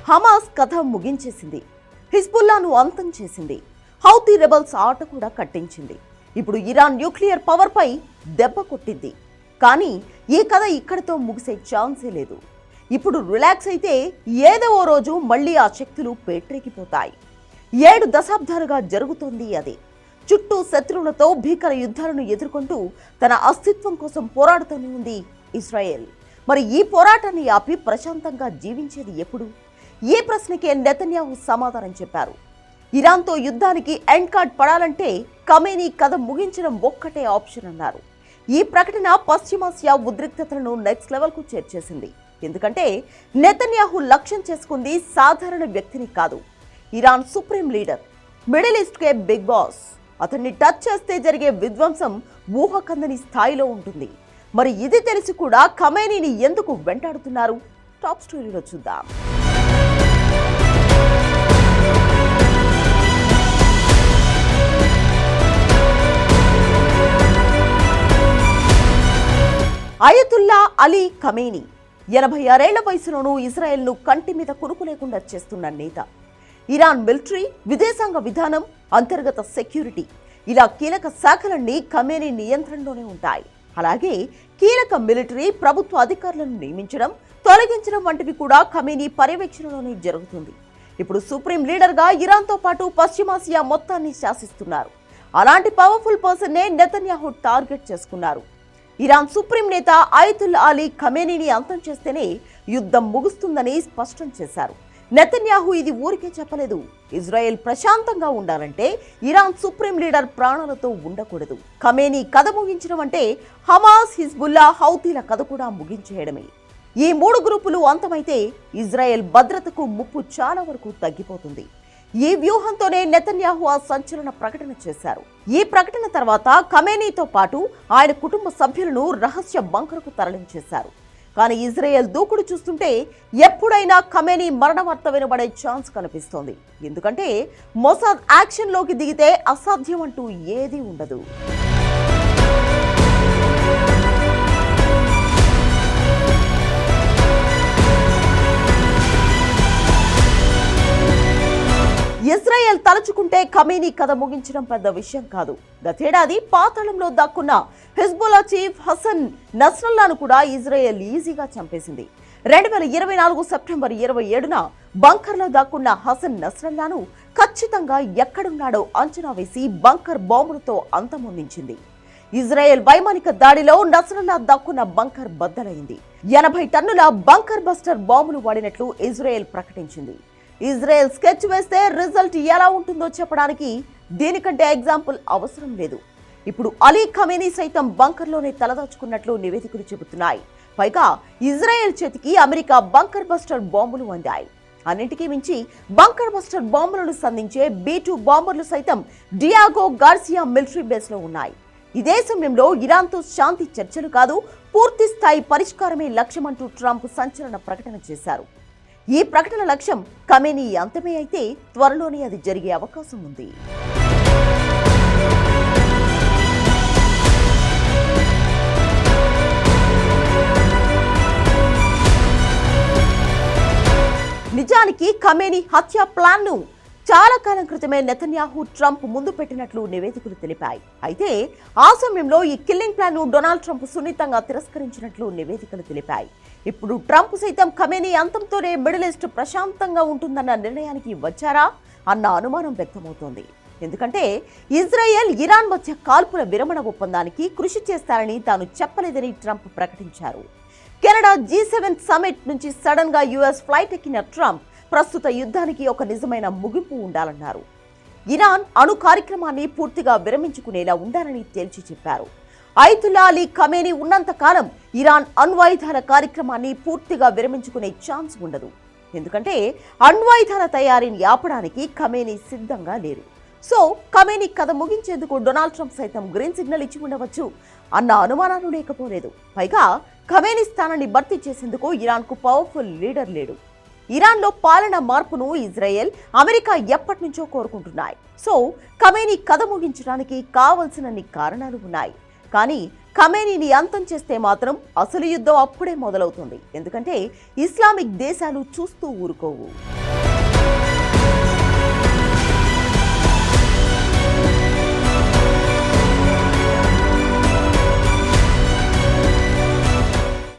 Hamas కథ ముగించేసింది, హిజ్బుల్లాను అంతం చేసింది, హౌతీ రెబల్స్ ఆట కూడా కట్టించింది. ఇప్పుడు ఇరాన్ న్యూక్లియర్ పవర్ పై దెబ్బ కొట్టింది. కానీ ఈ కథ ఇక్కడితో ముగిసే ఛాన్సే లేదు. ఇప్పుడు రిలాక్స్ అయితే ఏదో ఓ రోజు మళ్ళీ ఆ శక్తులు పేట్రెక్కిపోతాయి. 7 దశాబ్దాలుగా జరుగుతోంది అదే. చుట్టూ శత్రువులతో భీకర యుద్ధాలను ఎదుర్కొంటూ తన అస్తిత్వం కోసం పోరాడుతూనే ఉంది ఇజ్రాయెల్. మరి ఈ పోరాటాన్ని ఆపి ప్రశాంతంగా జీవించేది ఎప్పుడు? ఈ ప్రశ్నకే నెతన్యాహు సమాధానం చెప్పారు. ఇరాన్తో యుద్ధానికి ఎండ్ కార్డ్ పడాలంటే ఖమేనీ కథ ముగించడం ఒక్కటే ఆప్షన్ అన్నారు. ఈ ప్రకటన పశ్చిమాసియా ఉద్రిక్తతలను నెక్స్ట్ లెవెల్కు చేర్చేసింది. ఎందుకంటే నెతన్యాహు లక్ష్యం చేసుకుంది సాధారణ వ్యక్తిని కాదు, ఇరాన్ సుప్రీం లీడర్, మిడిల్ ఈస్ట్కే బిగ్ బాస్. అతన్ని టచ్ చేస్తే జరిగే విధ్వంసం ఊహకందని స్థాయిలో ఉంటుంది. మరి ఇది తెలిసి కూడా ఖమేనీని ఎందుకు వెంటాడుతున్నారు? టాప్ స్టోరీలో చూద్దాం. అయతుల్లా అలీ ఖమేనీ 86 ఏళ్ల వయసులోనూ ఇజ్రాయెల్ను కంటి మీద కురుకు లేకుండా చేస్తున్న నేత. ఇరాన్ మిలిటరీ, విదేశాంగ విధానం, అంతర్గత సెక్యూరిటీ ఇలా కీలక శాఖలన్నీ ఖమేనీ నియంత్రణలోనే ఉంటాయి. అలాగే కీలక మిలిటరీ, ప్రభుత్వ అధికారులను నియమించడం, తొలగించడం వంటివి కూడా ఖమేనీ పర్యవేక్షణలోనే జరుగుతుంది. ఇప్పుడు సుప్రీం లీడర్గా ఇరాన్తో పాటు పశ్చిమాసియా మొత్తాన్ని శాసిస్తున్నారు. అలాంటి పవర్ఫుల్ పర్సన్నే నెతన్యాహు టార్గెట్ చేసుకున్నారు. ఇరాన్ సుప్రీం నేత అయతుల్లా అలీ ఖమేనీని అంతం చేస్తేనే యుద్ధం ముగుస్తుందని స్పష్టం చేశారు. నెతన్యాహు ఇది ఊరికే చెప్పలేదు. ఇజ్రాయెల్ ప్రశాంతంగా ఉండాలంటే ఇరాన్ సుప్రీం లీడర్ ప్రాణాలతో ఉండకూడదు. ఖమేనీ కథ ముగించడం అంటే హమాస్, హిజ్బుల్లా, హౌతీల కథ కూడా ముగించేయడమే. ఈ 3 గ్రూపులు అంతమైతే ఇజ్రాయెల్ భద్రతకు ముప్పు చాలా వరకు తగ్గిపోతుంది. ఈ వ్యూహంతోనే నెతన్యాహు ఆ సంచలన ప్రకటన చేశారు. ఈ ప్రకటన తర్వాత ఖమేనీతో పాటు ఆయన కుటుంబ సభ్యులను రహస్య బంకర్కు తరలించేశారు. కానీ ఇజ్రాయెల్ దూకుడు చూస్తుంటే ఎప్పుడైనా ఖమేనీ మరణ వార్త వినబడే ఛాన్స్ కనిపిస్తోంది. ఎందుకంటే మొసాద్ యాక్షన్లోకి దిగితే అసాధ్యం అంటూ ఏదీ ఉండదు. ఇజ్రాయెల్ తలుచుకుంటే ఖమేనీ కథ ముగించడం పెద్ద విషయం కాదు. గతేడాది పాతాళంలో దాక్కున్న హిజ్బుల్లా చీఫ్ హసన్ నస్రల్లాను కూడా ఇజ్రాయెల్ ఈజీగా చంపేసింది. 2024 సెప్టెంబర్ 27న బంకర్లో దాక్కున్న హసన్ నస్రల్లాను ఖచ్చితంగా ఎక్కడున్నాడో అంచనా వేసి బంకర్ బాంబులతో అంతమొందించింది. ఇజ్రాయెల్ వైమానిక దాడిలో నస్రల్లా దాక్కున్న బంకర్ బద్దలైంది. 80 టన్నుల బంకర్ బస్టర్ బాంబులు వాడినట్లు ఇజ్రాయెల్ ప్రకటించింది. ఇజ్రాయెల్ స్కెచ్ వేస్తే రిజల్ట్ ఎలా ఉంటుందో చెప్పడానికి దీనికంటే ఎగ్జాంపుల్ అవసరం లేదు. ఇప్పుడు అలీ ఖమేనీ సైతం బంకర్లోనే తలదాచుకున్నట్లు నివేదికలు చెబుతున్నాయి. పైగా ఇజ్రాయెల్ చేతికి అమెరికా బంకర్ బస్టర్ బాంబులు అందాయి. అన్నింటికీ మించి బంకర్ బస్టర్ బాంబులను సంధించే B-2 బాంబర్లు సైతం డియాగో గార్సియా మిలిటరీ బేస్లో ఉన్నాయి. ఇదే సమయంలో ఇరాన్తో శాంతి చర్చలు కాదు, పూర్తి స్థాయి పరిష్కారమే లక్ష్యమంటూ ట్రంప్ సంచలన ప్రకటన చేశారు. ఈ ప్రకటన లక్ష్యం ఖమేనీ అంతమే అయితే త్వరలోనే అది జరిగే అవకాశం ఉంది. నిజానికి ఖమేనీ హత్య ప్లాన్ను చాలా కాలం క్రితమే నెతన్యాహు, ట్రంప్ ముందు పెట్టినట్లు నివేదికలు తెలిపాయి. అయితే ఆ సమయంలో ఈ కిల్లింగ్ ప్లాన్ను డొనాల్డ్ ట్రంప్ సున్నితంగా తిరస్కరించినట్లు నివేదికలు తెలిపాయి. ఇప్పుడు ట్రంప్ సైతం ఖమేనీ అంతంతోనే మిడిల్ ఈస్ట్ ప్రశాంతంగా ఉంటుందన్న నిర్ణయానికి వచ్చారా అన్న అనుమానం వ్యక్తమవుతోంది. ఎందుకంటే ఇజ్రాయెల్, ఇరాన్ మధ్య కాల్పుల విరమణ ఒప్పందానికి కృషి చేస్తారని తాను చెప్పలేదని ట్రంప్ ప్రకటించారు. కెనడా G7 సమిట్ నుంచి సడన్ గా US ఫ్లైట్ ఎక్కిన ట్రంప్ ప్రస్తుత యుద్ధానికి ఒక నిజమైన ముగింపు ఉండాలన్నారు. ఇరాన్ అణు కార్యక్రమాన్ని పూర్తిగా విరమించుకునేలా ఉండాలని తేల్చి చెప్పారు. అయతుల్లా అలీ ఖమేనీ ఉన్నంత కాలం ఇరాన్ అణ్వాయుధాల కార్యక్రమాన్ని పూర్తిగా విరమించుకునే ఛాన్స్ ఉండదు. ఎందుకంటే అణ్వాయుధాల తయారీని ఆపడానికి ఖమేనీ సిద్ధంగా లేరు. సో ఖమేనీ కథ ముగించేందుకు డొనాల్డ్ ట్రంప్ సైతం గ్రీన్ సిగ్నల్ ఇచ్చి ఉండవచ్చు అన్న అనుమానాలు లేకపోలేదు. పైగా ఖమేనీ స్థానాన్ని భర్తీ చేసేందుకు ఇరాన్కు పవర్ఫుల్ లీడర్ లేడు. ఇరాన్లో పాలన మార్పును ఇజ్రాయెల్, అమెరికా ఎప్పటి నుంచో కోరుకుంటున్నాయి. సో ఖమేనీ కథ ముగించడానికి కావలసినన్ని కారణాలు ఉన్నాయి. కానీ ఖమేనీని అంతం చేస్తే మాత్రం అసలు యుద్ధం అప్పుడే మొదలవుతుంది. ఎందుకంటే ఇస్లామిక్ దేశాలు చూస్తూ ఊరుకోవు.